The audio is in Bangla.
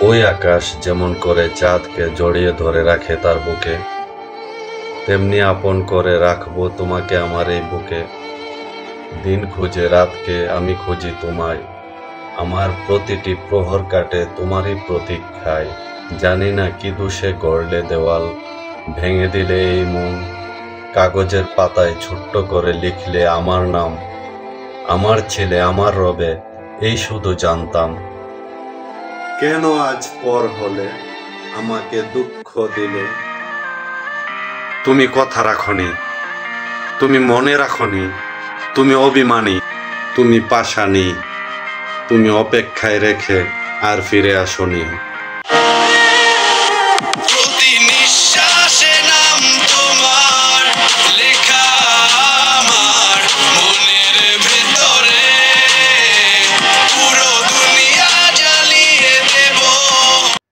ওই আকাশ যেমন করে চাঁদকে জড়িয়ে ধরে রাখে তার বুকে, তেমনি আপন করে রাখবো তোমাকে আমার এই বুকে। দিন খুঁজে রাতকে আমি খুঁজি তোমায়, আমার প্রতিটি প্রহর কাটে তোমারই প্রতীক্ষায়। জানি না কি দোষে গড়লে দেওয়াল, ভেঙে দিলে এই মন, কাগজের পাতায় ছোট্ট করে লিখলে আমার নাম। আমার ছেলে আমার রবে, এই শুধু জানতাম। কেন আজ পর হলে, আমাকে দুঃখ দিলে? তুমি কথা রাখনি, তুমি মনে রাখনি, তুমি অভিমানী, তুমি পাষাণী, তুমি অপেক্ষায় রেখে আর ফিরে আসনি।